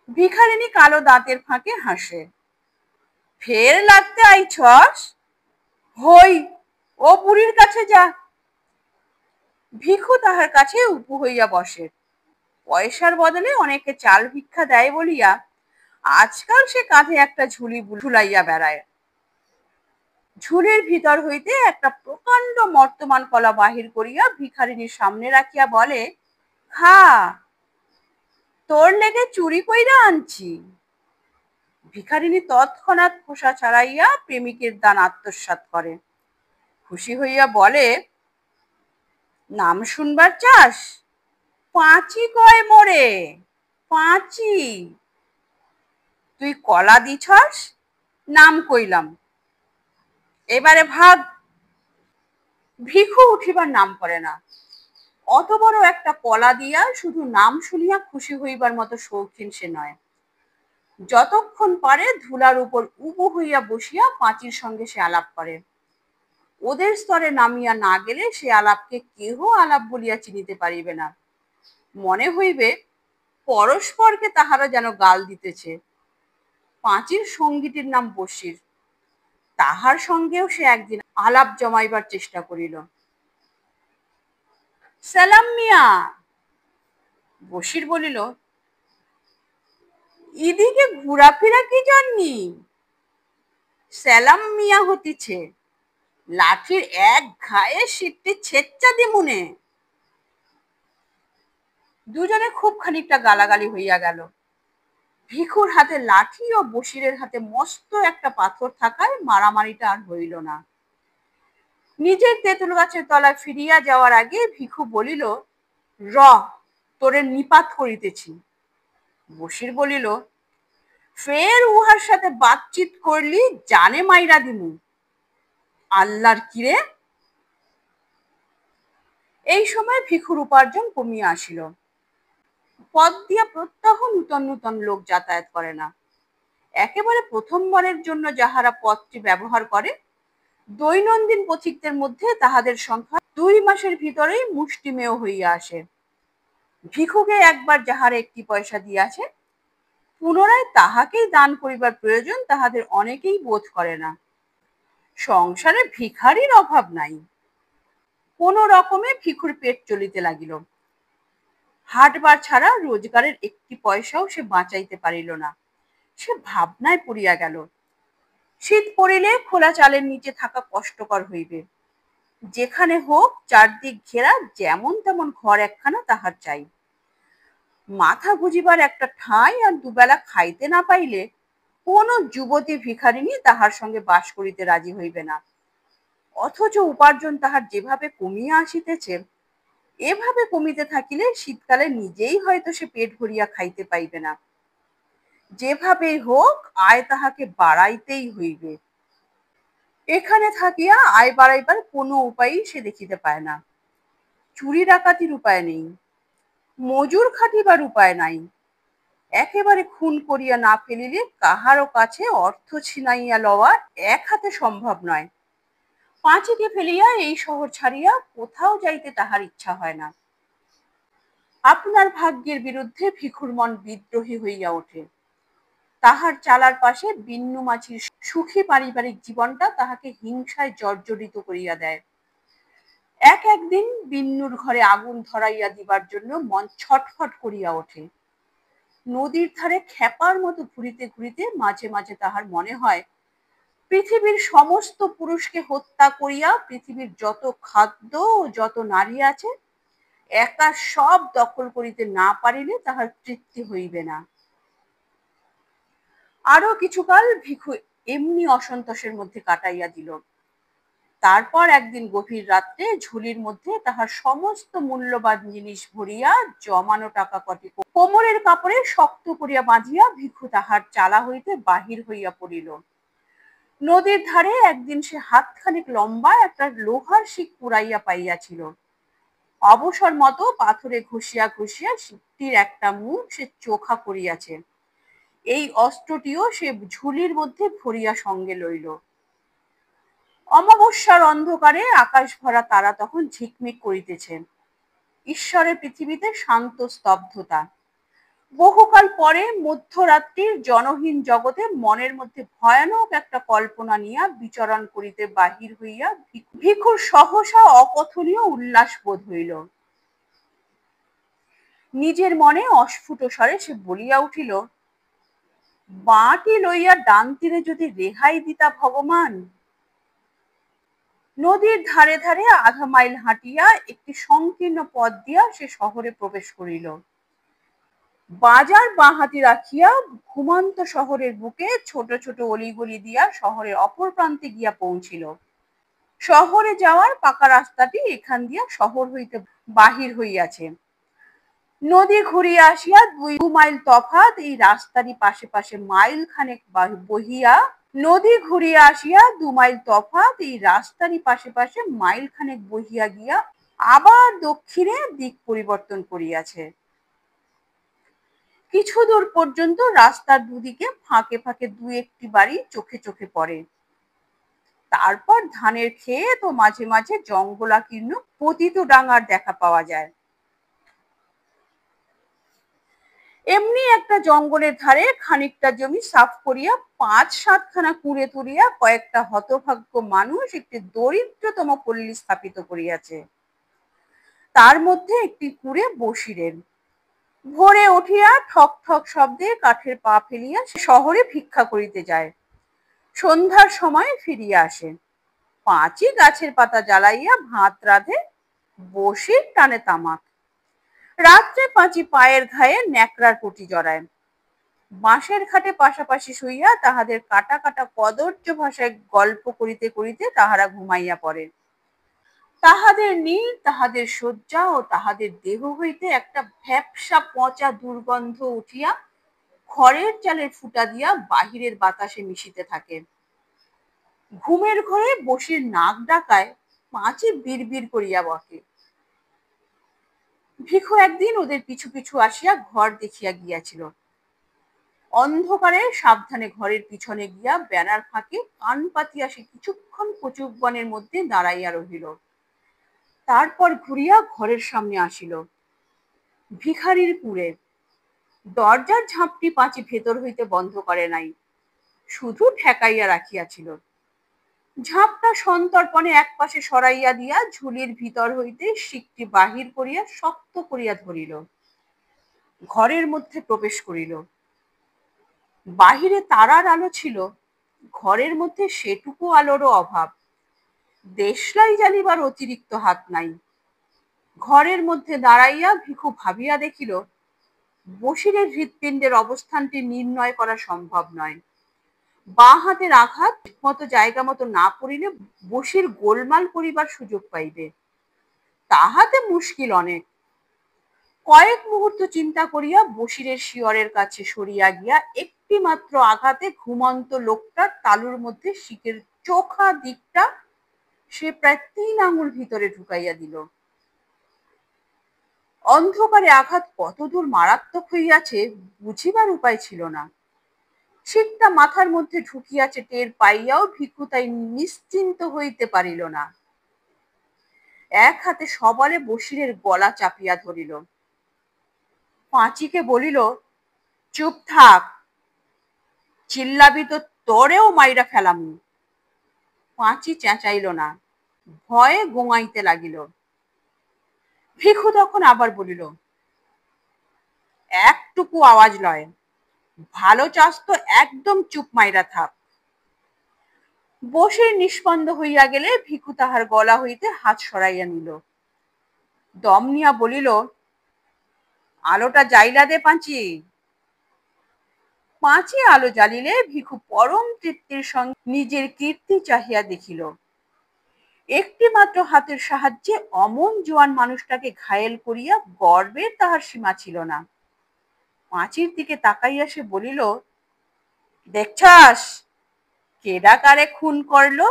ভিখারিণী কালো দাঁতের ফাঁকে হাসে। ফের লাগতে আইছস? হই, ও বুড়ির কাছে যা। ভিখু তাহার কাছে উপুু হইয়া বসে। পয়সার বদলে অনেকে চাল ভিক্ষা দেয় বলিয়া আজকাল সে কাঁধে একটা ঝুলি ঝুলাইয়া বেড়ায়। ঝুলির ভিতর হইতে একটা প্রকাণ্ড মর্তমান কলা বাহির করিয়া ভিখারিনীর সামনে রাখিয়া বলে, খা, তোর লেগে চুরি কইরা আনছি। ভিখারিনী তৎক্ষণাৎ খোসা ছাড়াইয়া প্রেমিকের দান আত্মসাৎ করে। খুশি হইয়া বলে, নাম শুনবার চাস? পাঁচি কয় মোরে, পাঁচি। তুই কলা দিছস, নাম কইলাম, এবারে ভাগ। ভিখু উঠিবার নাম করে না। অত বড় একটা কলা দিয়া শুধু নাম শুনিয়া খুশি হইবার মতো শৌখিন সে নয়। যতক্ষণ পারে ধুলার উপর উবু হইয়া বসিয়া পাঁচির সঙ্গে সে আলাপ করে। ওদের স্তরে নামিয়া না গেলে সে আলাপকে কেহ আলাপ বলিয়া চিনিতে পারিবে না। মনে হইবে পরস্পরকে তাহারা যেন গাল দিতেছে। পাঁচির সঙ্গীটির নাম বসির। তাহার সঙ্গেও সে একদিন আলাপ জমাইবার চেষ্টা করিল। সালাম মিয়া। বসির বলিল, ইদিকে ঘোরাফেরা কি জন্যি? সালাম মিয়া হতিছে, লাঠির এক ঘায়ে সিটটি ছেচ্চা দিমুনে। দুজনে খুব খানিকটা গালাগালি হইয়া গেল। ভিখুর হাতে লাঠি ও বসিরের হাতে মস্ত একটা পাথর থাকায় মারামারিটা আর হইল না। নিজের তেঁতুল গাছের তলায় ফিরিয়া যাওয়ার আগে ভিখু বলিল, র, তোরে নিপাত করিতেছি। বসির বলিল, ফের উহার সাথে বাতচিত করলি জানে মাইরা দিমু। আল্লাহর কিরে? এই সময় ভিখুর উপার্জন কমিয়া আসিল। পথ দিয়া প্রত্যহ নূতন নূতন লোক যাতায়াত করে না। একেবারে প্রথমবারের জন্য যাহারা পথটি ব্যবহার করে, দৈনন্দিন পথিকদের মধ্যে তাহাদের সংখ্যা 2 মাসের ভিতরেই মুষ্টিমেয় হইয়া আসে। ভিখুকে একবার যাহারা একটি পয়সা দিয়াছে, পুনরায় তাহাকেই দান করিবার প্রয়োজন তাহাদের অনেকেই বোধ করে না। সংসারে ভিখারির অভাব নাই। কোন রকমে ভিখুর পেট চলিতে লাগিল। হাটবার ছাড়া রোজগারের একটি পয়সাও সে বাঁচাইতে পারিল না। সে ভাবনায় পড়িয়া গেল। শীত পড়িলে খোলা চালের নিচে থাকা কষ্টকর হইবে। যেখানে হোক চারদিক ঘেরা যেমন তেমন ঘর একখানা তাহার চাই। মাথা গুজিবার একটা ঠাঁই আর দুবেলা খাইতে না পাইলে কোন যুবতী ভিখারিনী তাহার সঙ্গে বাস করিতে রাজি হইবে না। অথচ উপার্জন তাহার যেভাবে কমিয়া আসিতেছে, এভাবে কমিতে থাকিলে শীতকালে নিজেই হয়তো সে পেট ভরিয়া খাইতে পাইবে না। যেভাবেই হোক আয় তাহাকে বাড়াইতেই হইবে। এখানে থাকিয়া আয় বাড়াইবার কোনো উপায়ই সে দেখিতে পায় না। চুরি ডাকাতির উপায় নেই, মজুর খাটিবার উপায় নাই। একেবারে খুন করিয়া না ফেলিলে কাহারও কাছে অর্থ ছিনাইয়া লওয়া এক হাতে সম্ভব নয়। পাঁচিকে ফেলিয়া এই শহর ছাড়িয়া কোথাও যাইতে তাহার ইচ্ছা হয় না। আপনার ভাগ্যের বিরুদ্ধে ভিখুর মন বিদ্রোহী হইয়া ওঠে। তাহার চালার পাশে বিন্নু মাঝির সুখী পারিবারিক জীবনটা তাহাকে হিংসায় জর্জরিত করিয়া দেয়। একদিন বিন্নুর ঘরে আগুন ধরাইয়া দিবার জন্য মন ছটফট করিয়া ওঠে। নদীর ধারে খেপার মতো ঘুরিতে ঘুরিতে মাঝে মাঝে তাহার মনে হয় পৃথিবীর সমস্ত পুরুষকে হত্যা করিয়া পৃথিবীর যত খাদ্য ও যত নারী আছে একা সব দখল করিতে না পারিলে তাহার তৃপ্তি হইবে না। আরো কিছুকাল ভিখু এমনি অসন্তোষের মধ্যে কাটাইয়া দিল। তারপর একদিন গভীর রাত্রে ঝুলির মধ্যে তাহার সমস্ত মূল্যবান জিনিস ভরিয়া জমানো টাকা কটি কোমরের কাপড়ে শক্ত করিয়া বাঁধিয়া ভিখু তাহার চালা হইতে বাহির হইয়া পড়িল। নদীর ধারে একদিন সে হাতখানেক লম্বা একটা লোহার শিক কুড়াইয়া পাইয়াছিল। অবসর মতো পাথরে ঘষিয়া ঘষিয়া শিকটির একটা মুখ সে চোখা করিয়াছে। এই অস্ত্রটিও সে ঝুলির মধ্যে ভরিয়া সঙ্গে লইল। অমাবস্যার অন্ধকারে আকাশ ভরা তারা তখন ঝিকমিক করিতেছে। ঈশ্বরের পৃথিবীতে শান্ত স্তব্ধতা। বহুকাল পরে মধ্যরাত্রির জনহীন জগতে মনের মধ্যে ভয়ানক একটা কল্পনা নিয়া বিচরণ করিতে বাহির হইয়া ভিখুর সহসা অকথনীয় উল্লাস বোধ হইল। নিজের মনে অস্ফুট স্বরে সে বলিয়া উঠিল, বাঁটি লইয়া ডান তীরে যদি রেহাই দিতা ভগবান। নদীর ধারে ধারে আধা মাইল হাঁটিয়া একটি সংকীর্ণ পথ দিয়া সে শহরে প্রবেশ করিল। বাজার বাঁ হাতে রাখিয়া ঘুমন্ত শহরের বুকে ছোট ছোট অলিগলি দিয়া শহরের অপর প্রান্তে গিয়া পৌঁছিল। শহরে যাওয়ার পাকা রাস্তাটি এখান দিয়া শহর হইতে বাহির হইয়াছে। নদী ঘুরিয়া আসিয়া 2 মাইল তফাৎ এই রাস্তারই পাশে পাশে মাইল খানেক বহিয়া নদী ঘুরিয়া আসিয়া 2 মাইল তফাৎ এই রাস্তারই পাশে পাশে মাইল খানেক বহিয়া গিয়া আবার দক্ষিণে দিক পরিবর্তন করিয়াছে। কিছু দূর পর্যন্ত রাস্তার দুদিকে ফাঁকে ফাঁকে 2-1টি বাড়ি চোখে চোখে পড়ে। তারপর ধানের ক্ষেত ও মাঝে মাঝে জঙ্গলাকীর্ণ পতিত ডাঙার দেখা পাওয়া যায়। এমনি একটা জঙ্গলের ধারে খানিকটা জমি সাফ করিয়া 5-7 খানা কুঁড়ে তুলিয়া কয়েকটা হতভাগ্য মানুষ একটি দরিদ্রতম পল্লী স্থাপিত করিয়াছে। তার মধ্যে একটি কুঁড়ে বসিরের। ভোরে উঠিয়া ঠক ঠক শব্দে কাঠের পা ফেলিয়া সে শহরে ভিক্ষা করিতে যায়। সন্ধ্যার সময় ফিরিয়া আসে। পাঁচি গাছের পাতা জ্বালাইয়া ভাত রাঁধে, বসির টানে তামাক। রাত্রে পাঁচি পায়ের ঘায়ে ন্যাকড়ার পটি জড়ায়। বাঁশের খাটে পাশাপাশি শুইয়া তাহাদের কাটা কাটা কদর্য ভাষায় গল্প করিতে করিতে তাহারা ঘুমাইয়া পড়ে। তাহাদের নীল, তাহাদের শয্যা ও তাহাদের দেহ হইতে একটা ভ্যাপসা পচা দুর্গন্ধ উঠিয়া খড়ের চালের ফুটা দিয়া বাহিরের বাতাসে মিশিতে থাকে। ঘুমের ঘরে বসির নাক ডাকায় পাঁচি বিড়বিড় করিয়া বকে। ভিখু একদিন ওদের পিছু পিছু আসিয়া ঘর দেখিয়া গিয়াছিল। অন্ধকারে সাবধানে ঘরের পিছনে গিয়া ব্যানার ফাঁকে কান পাতিয়া সে কিছুক্ষণ কচুক বনের মধ্যে দাঁড়াইয়া রহিল। তারপর ঘুরিয়া ঘরের সামনে আসিল। ভিখারির কুঁড়ে। দরজার ঝাঁপটি পাঁচি ভেতর হইতে বন্ধ করে নাই, শুধু ঠেকাইয়া রাখিয়াছিল। ঝাঁপটা সন্তর্পণে একপাশে সরাইয়া দিয়া ঝুলির ভিতর হইতে শিকটি বাহির করিয়া শক্ত করিয়া ধরিল। ঘরের মধ্যে প্রবেশ করিল। বাহিরে তারার আলো ছিল, ঘরের মধ্যে সেটুকু আলোরও অভাব। দেশলাই জ্বালিবার অতিরিক্ত হাত নাই। ঘরের মধ্যে দাঁড়াইয়া ভিখু ভাবিয়া দেখিল, বসিরের হৃৎপিণ্ডের অবস্থানটি নির্ণয় করা সম্ভব নয়। বাঁ হাতের আঘাত মতো জায়গা মতো না পড়িলে বসির গোলমাল করিবার সুযোগ পাইবে, তাহাতে মুশকিল অনেক। কয়েক মুহূর্ত চিন্তা করিয়া বসিরের শিয়রের কাছে সরিয়া গিয়া একটি মাত্র আঘাতে ঘুমন্ত লোকটার তালুর মধ্যে শিকের চোখা দিকটা সে প্রায় 3 আঙুল ভিতরে ঢুকাইয়া দিল। অন্ধকারে আঘাত কতদূর মারাত্মক হইয়াছে বুঝিবার উপায় ছিল না। শিকটা মাথার মধ্যে ঢুকিয়াছে টের পাইয়াও ভিখু তাই নিশ্চিন্ত হইতে পারিল না। এক হাতে সবলে বসিরের গলা চাপিয়া ধরিল। পাঁচিকে বলিল, চুপ থাক, চিল্লাবি তো তোরেও মাইরা ফেলামু। পাঁচি চেঁচাইল না, ভয়ে গোঙাইতে লাগিল। ভিখু তখন আবার বলিল, একটুকু আওয়াজ লয়। ভালো চাস তো একদম চুপ মাইরা থাক। বসে নিষ্পন্দ হইয়া গেলে ভিখু তাহার গলা হইতে হাত সরাইয়া নিল। দম নিয়া বলিল, আলোটা জ্বাইলা দে পাঁচি। পাঁচি আলো জ্বালিলে ভিখু পরম তৃপ্তির সঙ্গে নিজের কীর্তি চাহিয়া দেখিল। একটি মাত্র হাতের সাহায্যে অমন জোয়ান মানুষটাকে ঘায়েল করিয়া গর্বের তাহার সীমা ছিল না। পাঁচির দিকে তাকাইয়া সে বলিল, দেখছাস কেডা কারে খুন করলো,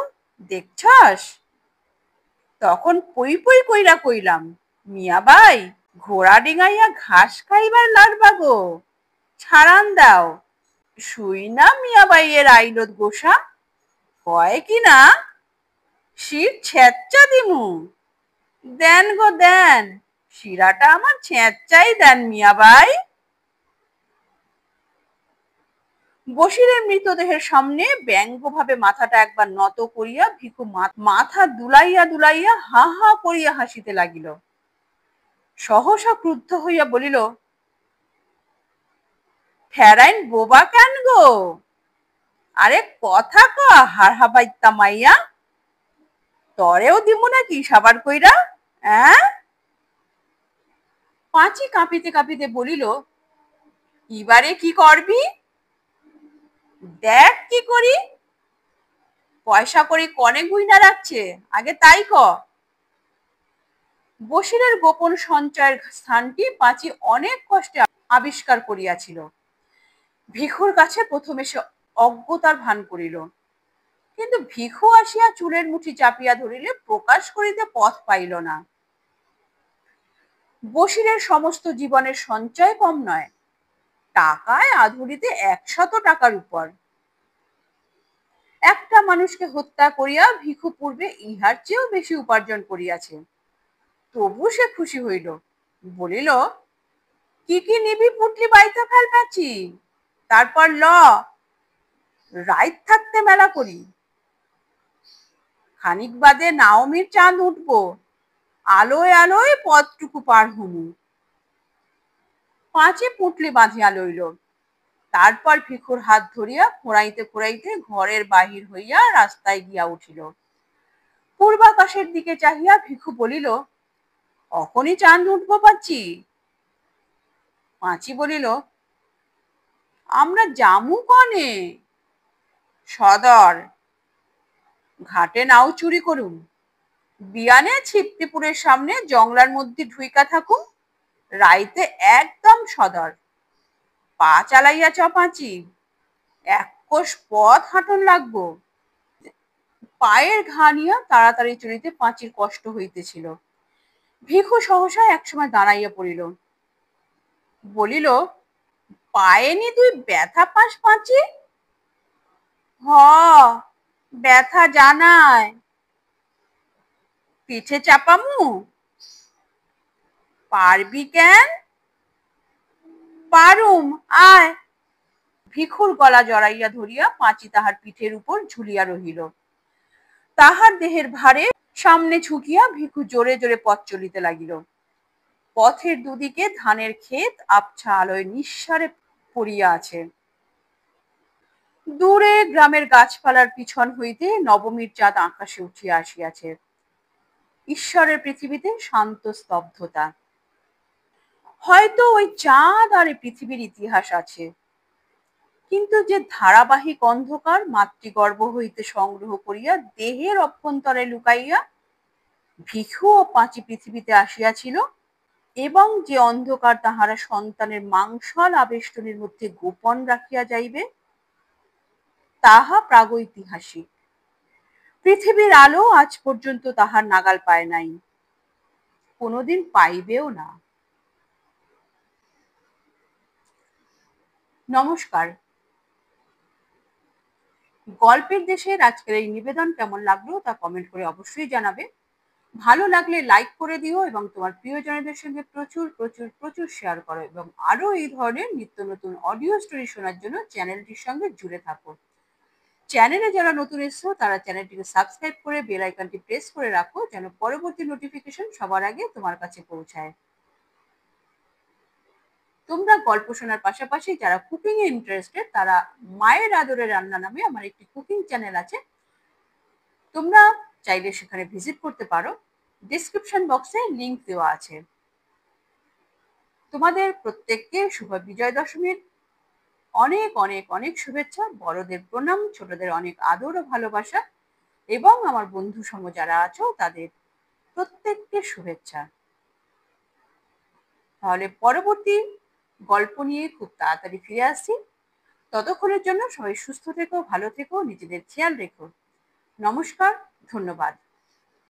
দেখছাস? তখন পই পই কইরা কইলাম, মিয়াবাই, ঘোড়া ডিঙাইয়া ঘাস খাইবার লারবা গো, ছাড়ান দাও। শুই না মিয়াবাইয়ের আইলত গোসা, কয় কি না শির ছেচ্চা দিমু। দেন গো দেন, শিরাটা আমার ছেঁচাই দেন মিয়াবাই। বসিরের মৃতদেহের সামনে ব্যঙ্গভাবে মাথাটা একবার নত করিয়া ভিখু মাথা দুলাইয়া দুলাইয়া হা হা করিয়া হাসিতে লাগিল। সহসা ক্রুদ্ধ হইয়া বলিল, ফেরাইন বোবা কেন গো? আরে কথা ক হারহাবাইত্যা মাইয়া, তরেও দিমু নাকি সাবার কইরা? পাঁচি কাঁপিতে কাঁপিতে বলিল, এবারে কি করবি? দেখ কি করি। পয়সা করি কনে গুইনা রাখছে, আগে তাই ক। বসিরের গোপন সঞ্চয়ের স্থানটি পাঁচি অনেক কষ্টে আবিষ্কার করিয়াছিল। ভিখুর কাছে প্রথমে সে অজ্ঞতার ভান করিল, কিন্তু ভিখু আসিয়া চুলের মুঠি চাপিয়া ধরিলে প্রকাশ করিতে পথ পাইল না। বসিরের সমস্ত জীবনের সঞ্চয় কম নয়, টাকায় আধুরিতে 100 টাকার উপর। একটা মানুষকে হত্যা করিয়া ভিখু পূর্বে ইহার চেয়েও বেশি উপার্জন করিয়াছে। তবু সে খুশি হইল, বলিল, কি কি নিবি পুটলি বাইতে ফেল পাচ্ছি, তারপর ল রাইত থাকতে মেলা করি। খানিক বাদে নাওমির চাঁদ উঠবো, আলোয় আলোয় পথটুকু পার হমু। পাঁচে পুটলি বাঁধিয়া লইল, তারপর ভিখুর হাত ধরিয়া খোঁড়াইতে খোঁড়াইতে ঘরের বাহির হইয়া রাস্তায় গিয়া উঠিল। পূর্বাকাশের দিকে চাহিয়া ভিখু বলিল, অখনই চাঁদ উঠবো পাচ্ছি। পাঁচি বলিল, আমরা জামু কনে? সদর। ঘাটে নাও চুরি করুম, বিয়ানে ছিপ্তিপুরের সামনে জংলার মধ্যে ঢুইকা থাকুম, রাইতে একদম সদর। পা চালাইয়া চ পাঁচি, 1 কোষ পথ হাঁটন লাগবো। পায়ের ঘা নিয়া তাড়াতাড়ি চলিতে পাঁচির কষ্ট হইতেছিল। ভিখু সহসা একসময় দাঁড়াইয়া পড়িল, বলিল, পায়ে নি তুই ব্যথা পাস পাঁচি? হ, ব্যথা জানায়। পিঠে চাপামু? পারবি কেন? পারুম, আয়। ভিখুর গলা জড়াইয়া ধরিয়া পাঁচি তাহার পিঠের উপর ঝুলিয়া রহিল। তাহার দেহের ভারে সামনে ঝুঁকিয়া ভিখু জোরে জোরে পথ চলিতে লাগিল। পথের দুদিকে ধানের ক্ষেত আবছা আলোয় নিঃসারে পড়িয়া আছে। দূরে গ্রামের গাছপালার পিছন হইতে নবমীর চাঁদ আকাশে উঠিয়া আসিয়াছে। ঈশ্বরের পৃথিবীতে শান্ত স্তব্ধতা। হয়তো ওই চাঁদ আর এই পৃথিবীর ইতিহাস আছে, কিন্তু যে ধারাবাহিক অন্ধকার মাতৃগর্ভ হইতে সংগ্রহ করিয়া দেহের অভ্যন্তরে লুকাইয়া ভিখু ও পাঁচি পৃথিবীতে আসিয়াছিল, এবং যে অন্ধকার তাহারা সন্তানের মাংসল আবেষ্টনীর মধ্যে গোপন রাখিয়া যাইবে, তাহা প্রাগৈতিহাসিক। পৃথিবীর আলো আজ পর্যন্ত তাহার নাগাল পায় নাই, কোনোদিন পাইবেও না। নমস্কার। গল্পের দেশের আজকের এই নিবেদন কেমন লাগলো তা কমেন্ট করে অবশ্যই জানাবে। ভালো লাগলে লাইক করে দিও এবং তোমার প্রিয়জনদের সঙ্গে প্রচুর প্রচুর প্রচুর শেয়ার করো, এবং আরো এই ধরনের নিত্য নতুন অডিও স্টোরি শোনার জন্য চ্যানেলটির সঙ্গে জুড়ে থাকো। চ্যানেলে যারা নতুন এসছো তারা চ্যানেলটিকে সাবস্ক্রাইব করে বেল আইকনটি প্রেস করে রাখো, যেন পরবর্তী নোটিফিকেশন সবার আগে তোমার কাছে পৌঁছায়। তোমরা গল্প শোনার পাশাপাশি যারা কুকিং এ ইন্টারেস্টেড তারা মায়ের আদরে রান্না নামে আমার একটি কুকিং চ্যানেল আছে, তোমরা চাইলে সেখানে ভিজিট করতে পারো। ডেসক্রিপশন বক্সে লিংক দেওয়া আছে। তোমাদের প্রত্যেককে শুভ বিজয় দশমীর অনেক অনেক অনেক শুভেচ্ছা, বড়দের প্রণাম, ছোটদের অনেক আদর ও ভালোবাসা, এবং আমার বন্ধু সম যারা আছো তাদের প্রত্যেককে শুভেচ্ছা। তাহলে পরবর্তী গল্প নিয়ে খুব তাড়াতাড়ি ফিরে আসছি। ততক্ষণের জন্য সবাই সুস্থ থেকো, ভালো থেকো, নিজেদের খেয়াল রেখো। নমস্কার, ধন্যবাদ।